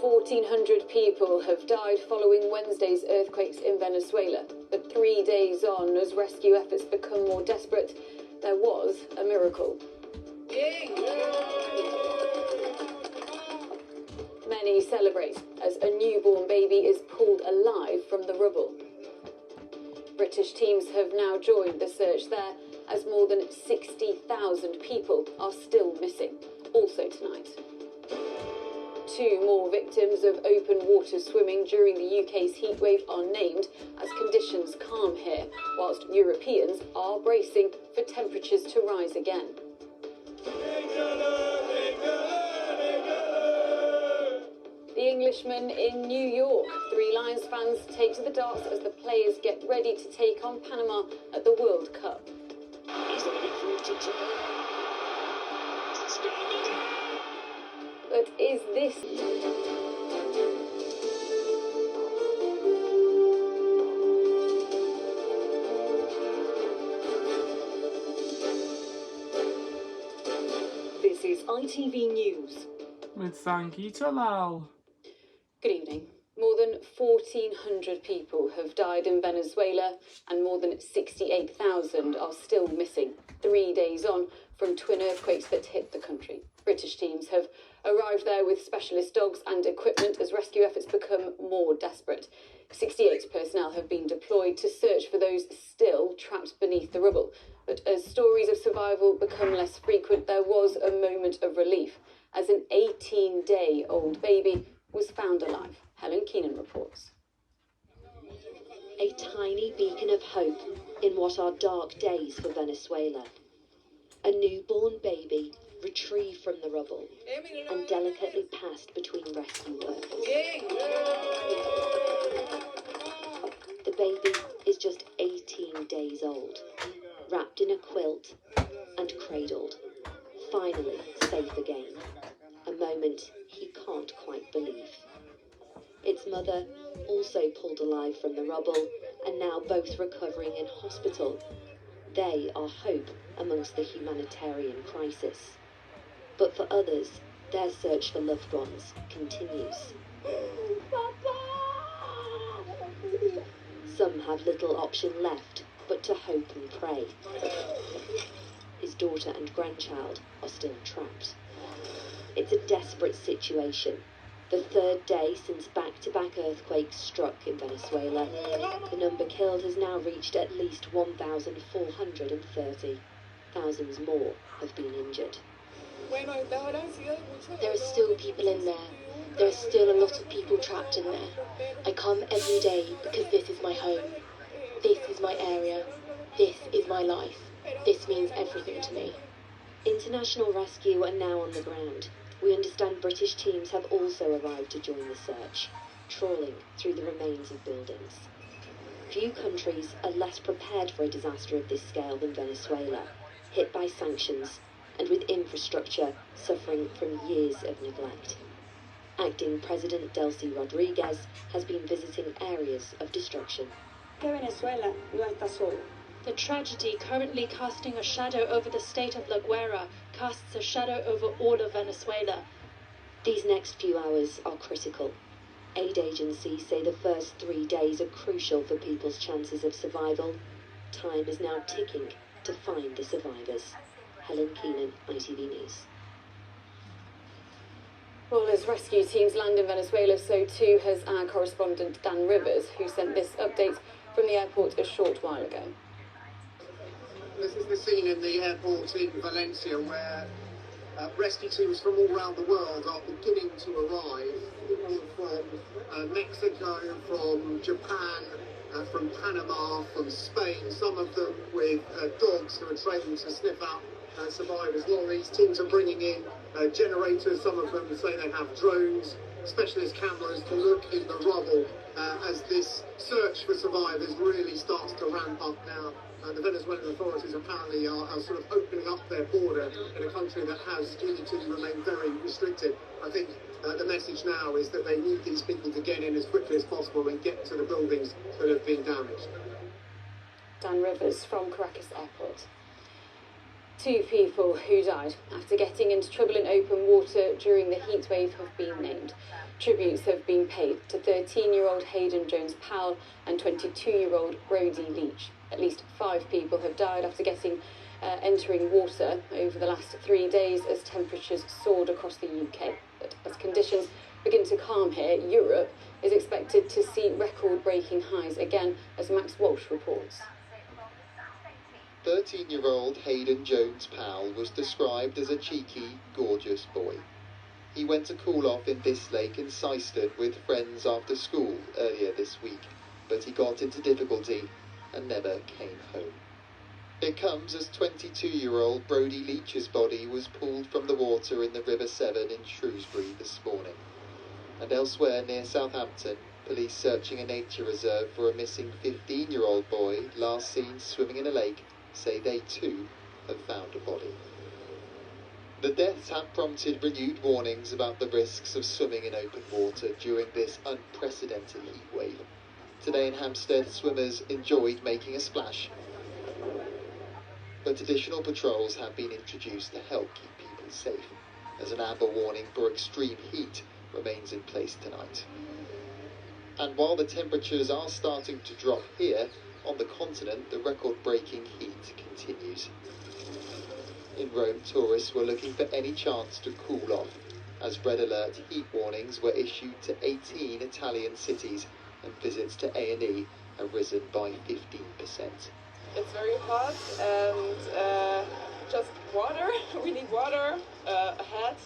1,400 people have died following Wednesday's earthquakes in Venezuela. But 3 days on, as rescue efforts become more desperate, there was a miracle. Many celebrate as a newborn baby is pulled alive from the rubble. British teams have now joined the search there, as more than 60,000 people are still missing, also tonight. 2 more victims of open water swimming during the UK's heatwave are named as conditions calm here, whilst Europeans are bracing for temperatures to rise again. The Englishman in New York. 3 Lions fans take to the darts as the players get ready to take on Panama at the World Cup. But is this... This is ITV News. With Sangita Lal. Good evening. More than 1,400 people have died in Venezuela and more than 68,000 are still missing, 3 days on from twin earthquakes that hit the country. British teams have arrived there with specialist dogs and equipment as rescue efforts become more desperate. 68 personnel have been deployed to search for those still trapped beneath the rubble. But as stories of survival become less frequent, there was a moment of relief as an 18-day-old baby was found alive. Helen Keenan reports. A tiny beacon of hope in what are dark days for Venezuela. A newborn baby retrieved from the rubble and delicately passed between rescue workers. The baby is just 18 days old, wrapped in a quilt and cradled, finally safe again. A moment he can't quite believe. Its mother, also pulled alive from the rubble, and now both recovering in hospital. They are hope amongst the humanitarian crisis. But for others, their search for loved ones continues. Some have little option left but to hope and pray. His daughter and grandchild are still trapped. It's a desperate situation. The 3rd day since back-to-back earthquakes struck in Venezuela. The number killed has now reached at least 1,430. Thousands more have been injured. There are still people in there. There are still a lot of people trapped in there. I come every day because this is my home. This is my area. This is my life. This means everything to me. International rescue are now on the ground. We understand British teams have also arrived to join the search, trawling through the remains of buildings. Few countries are less prepared for a disaster of this scale than Venezuela, hit by sanctions and with infrastructure suffering from years of neglect. Acting President Delcy Rodriguez has been visiting areas of destruction. Venezuela no está solo. The tragedy currently casting a shadow over the state of La Guaira casts a shadow over all of Venezuela. These next few hours are critical. Aid agencies say the first 3 days are crucial for people's chances of survival. Time is now ticking to find the survivors. Helen Keenan, ITV News. Well, as rescue teams land in Venezuela, so too has our correspondent Dan Rivers, who sent this update from the airport a short while ago. This is the scene in the airport in Valencia where rescue teams from all around the world are beginning to arrive. People from Mexico, from Japan, from Panama, from Spain, some of them with dogs who are trained to sniff out survivors. A lot of these teams are bringing in generators. Some of them say they have drones, specialist cameras to look in the rubble as this search for survivors really starts to ramp up now. The Venezuelan authorities apparently are sort of opening up their border in a country that has hitherto remained very restricted. I think the message now is that they need these people to get in as quickly as possible and get to the buildings that have been damaged. Dan Rivers from Caracas Airport. Two people who died after getting into trouble in open water during the heatwave have been named. Tributes have been paid to 13-year-old Hayden Jones-Powell and 22-year-old Brodie Leach. At least 5 people have died after entering water over the last 3 days as temperatures soared across the UK. But as conditions begin to calm here, Europe is expected to see record-breaking highs again, as Max Walsh reports. 13-year-old Hayden Jones-Powell was described as a cheeky, gorgeous boy. He went to cool off in Bislake in Syston with friends after school earlier this week, but he got into difficulty and never came home. It comes as 22-year-old Brodie Leach's body was pulled from the water in the River Severn in Shrewsbury this morning. And elsewhere near Southampton, police searching a nature reserve for a missing 15-year-old boy last seen swimming in a lake say they too have found a body. The deaths have prompted renewed warnings about the risks of swimming in open water during this unprecedented heat wave. Today in Hampstead, swimmers enjoyed making a splash, but additional patrols have been introduced to help keep people safe, as an amber warning for extreme heat remains in place tonight. And while the temperatures are starting to drop here, on the continent, the record-breaking heat continues. In Rome, tourists were looking for any chance to cool off, as red alert heat warnings were issued to 18 Italian cities, and visits to A&E have risen by 15%. It's very hot and just water. We need water, a hat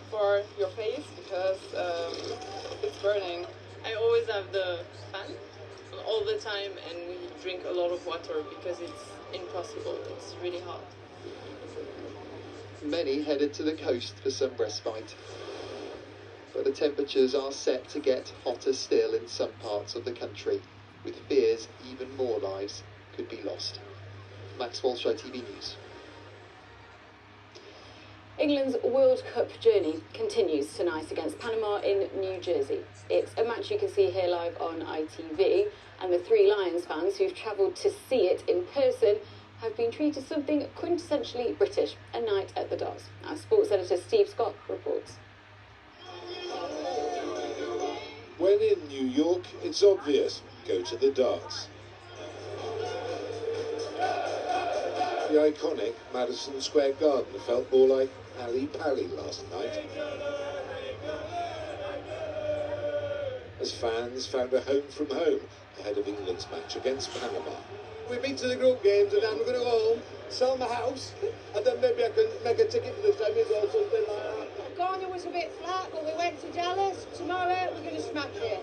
for your face because it's burning. I always have the fan all the time and we drink a lot of water because it's impossible. It's really hot. Many headed to the coast for some respite, but the temperatures are set to get hotter still in some parts of the country, with fears even more lives could be lost. Max Walsh, ITV News. England's World Cup journey continues tonight against Panama in New Jersey. It's a match you can see here live on ITV, and the 3 Lions fans who've travelled to see it in person have been treated something quintessentially British, a night at the darts. Our sports editor Steve Scott reports. When in New York, it's obvious, go to the darts. The iconic Madison Square Garden felt more like Ali Pali last night, as fans found a home from home ahead of England's match against Panama. We've been to the group games and then we're going to go home, sell my house, and then maybe I can make a ticket for the semis or something like that. Ghana was a bit flat, but we went to Dallas. Tomorrow we're going to smash it.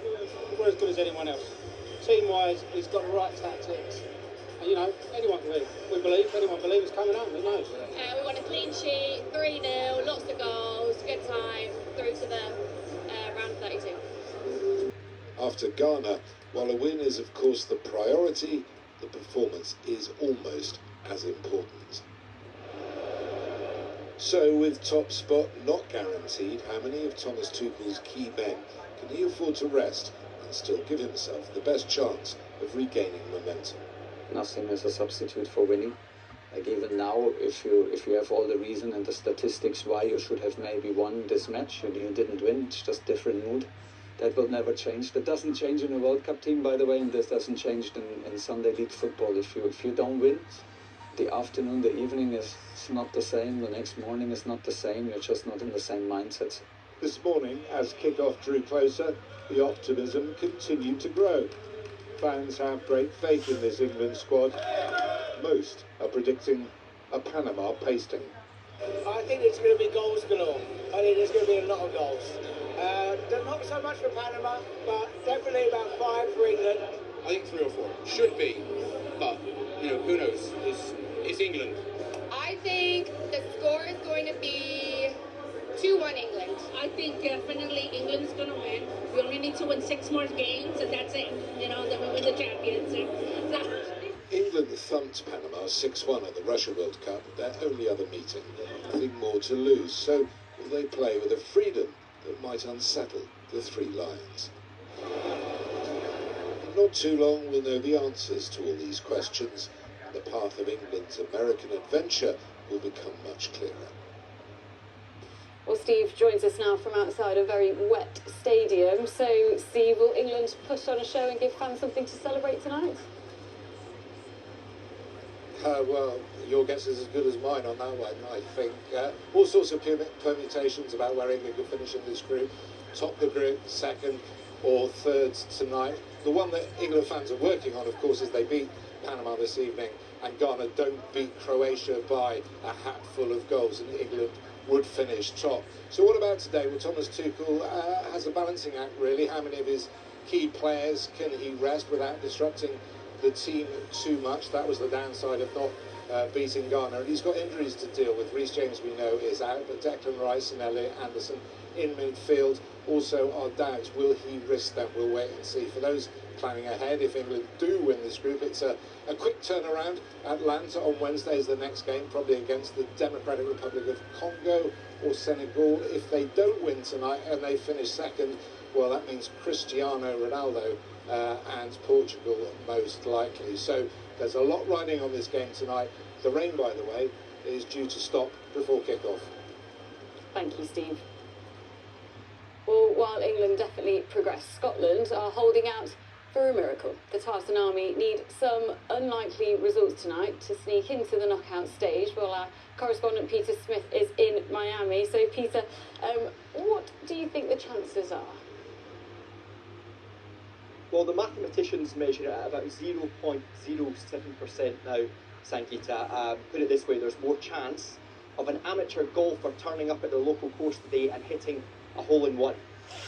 We're as good as anyone else. Team-wise, he's got the right tactics. And, you know, anyone can believe. We believe, anyone believes coming home, who knows? We want a clean sheet, 3-0, lots of goals, good time, through to the round 32. After Ghana, while a win is of course the priority, the performance is almost as important. So, with top spot not guaranteed, how many of Thomas Tuchel's key men can he afford to rest and still give himself the best chance of regaining momentum? Nothing is a substitute for winning. Like even now, if you have all the reason and the statistics why you should have maybe won this match, you didn't win, it's just different mood. That will never change. That doesn't change in a World Cup team, by the way, and this doesn't change in Sunday League football. If you don't win, the afternoon, the evening is not the same, the next morning is not the same, you're just not in the same mindset. This morning, as kick-off drew closer, the optimism continued to grow. Fans have great faith in this England squad. Most are predicting a Panama pasting. I think it's going to be goals galore. I think there's going to be a lot of goals. Not so much for Panama, but definitely about 5 for England. I think 3 or 4. Should be, but, you know, who knows? It's England. I think the score is going to be 2-1 England. I think definitely England's going to win. We only need to win 6 more games, and that's it. You know, then we win the championship. England thumped Panama 6-1 at the Russia World Cup, their only other meeting. Nothing more to lose, so will they play with a freedom that might unsettle the 3 Lions? Not too long we'll know the answers to all these questions. The path of England's American adventure will become much clearer. Well, Steve joins us now from outside a very wet stadium. So, Steve, will England put on a show and give fans something to celebrate tonight? Well, your guess is as good as mine on that one. I think all sorts of permutations about where England could finish in this group. Top the group, second or third tonight. The one that England fans are working on, of course, is they beat Panama this evening and Ghana don't beat Croatia by a hatful of goals, and England would finish top. So what about today? Well, Thomas Tuchel has a balancing act, really. How many of his key players can he rest without disrupting the team too much? That was the downside of not beating Ghana. And he's got injuries to deal with. Reece James, we know, is out, but Declan Rice and Elliot Anderson in midfield also are doubts. Will he risk them? We'll wait and see. For those planning ahead, if England do win this group, it's a quick turnaround. Atlanta on Wednesday is the next game, probably against the Democratic Republic of Congo or Senegal. If they don't win tonight and they finish second, well, that means Cristiano Ronaldo and Portugal most likely. So there's a lot riding on this game tonight. The rain, by the way, is due to stop before kick-off. Thank you, Steve. Well, while England definitely progress, Scotland are holding out for a miracle. The Tartan Army need some unlikely results tonight to sneak into the knockout stage. Well, our correspondent Peter Smith is in Miami. So, Peter, what do you think the chances are? Well, the mathematicians measure it at about 0.07% now, Sangita. Put it this way, there's more chance of an amateur golfer turning up at their local course today and hitting a hole-in-one.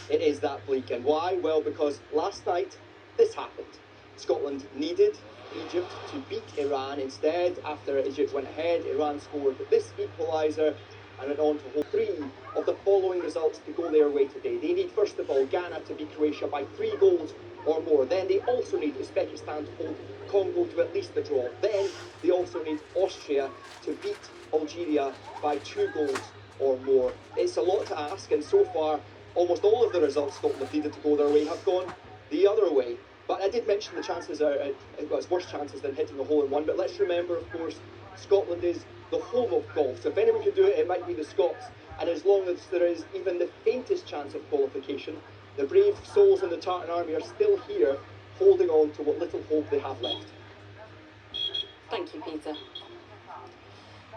It is that bleak. And why? Well, because last night, this happened. Scotland needed Egypt to beat Iran. Instead, after Egypt went ahead, Iran scored this equaliser and went on to hold 3 of the following results to go their way today. They need, first of all, Ghana to beat Croatia by 3 goals or more. Then they also need Uzbekistan to hold Congo to at least the draw. Then they also need Austria to beat Algeria by 2 goals or more. It's a lot to ask, and so far, almost all of the results Scotland needed to go their way have gone the other way. But I did mention the chances are, well, it's worse chances than hitting a hole-in-one. But let's remember, of course, Scotland is the home of golf. So if anyone can do it, it might be the Scots. And as long as there is even the faintest chance of qualification, the brave souls in the Tartan Army are still here, holding on to what little hope they have left. Thank you, Peter.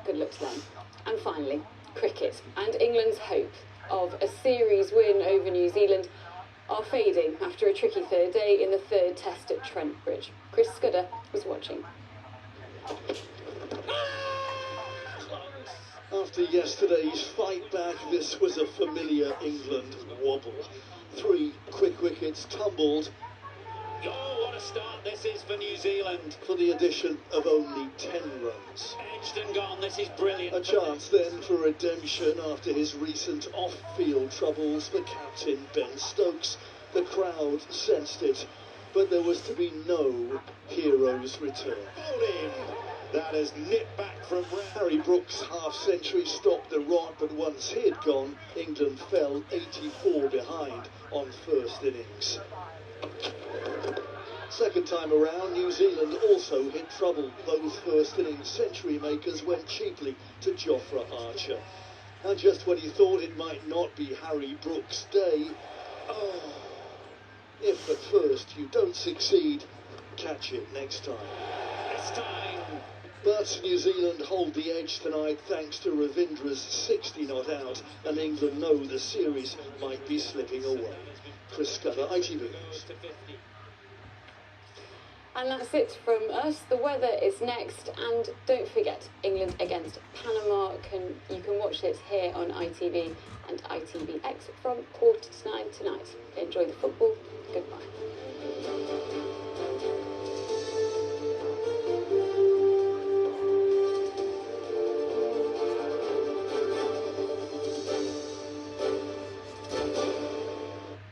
Good luck to them. And finally, cricket. And England's hope of a series win over New Zealand are fading after a tricky third day in the third test at Trent Bridge. Chris Scudder was watching. After yesterday's fight back, this was a familiar England wobble. 3 quick wickets tumbled. Oh, what a start this is for New Zealand. For the addition of only 10 runs. Edged and gone, this is brilliant. A chance then for redemption after his recent off-field troubles for captain Ben Stokes. The crowd sensed it, but there was to be no hero's return. Hold him. That is nipped back from Harry Brooks' half-century stopped the rot, but once he had gone, England fell 84 behind on first innings. Second time around, New Zealand also hit trouble. Both first innings century makers went cheaply to Jofra Archer. And just when you thought it might not be Harry Brooks' day, if at first you don't succeed, catch it next time. This time. But New Zealand hold the edge tonight thanks to Ravindra's 60 not out, and England know the series might be slipping away. Chris Scudder, ITV News. And that's it from us. The weather is next, and don't forget, England against Panama. You can watch this here on ITV and ITVX from 9:15 tonight. Enjoy the football. Goodbye.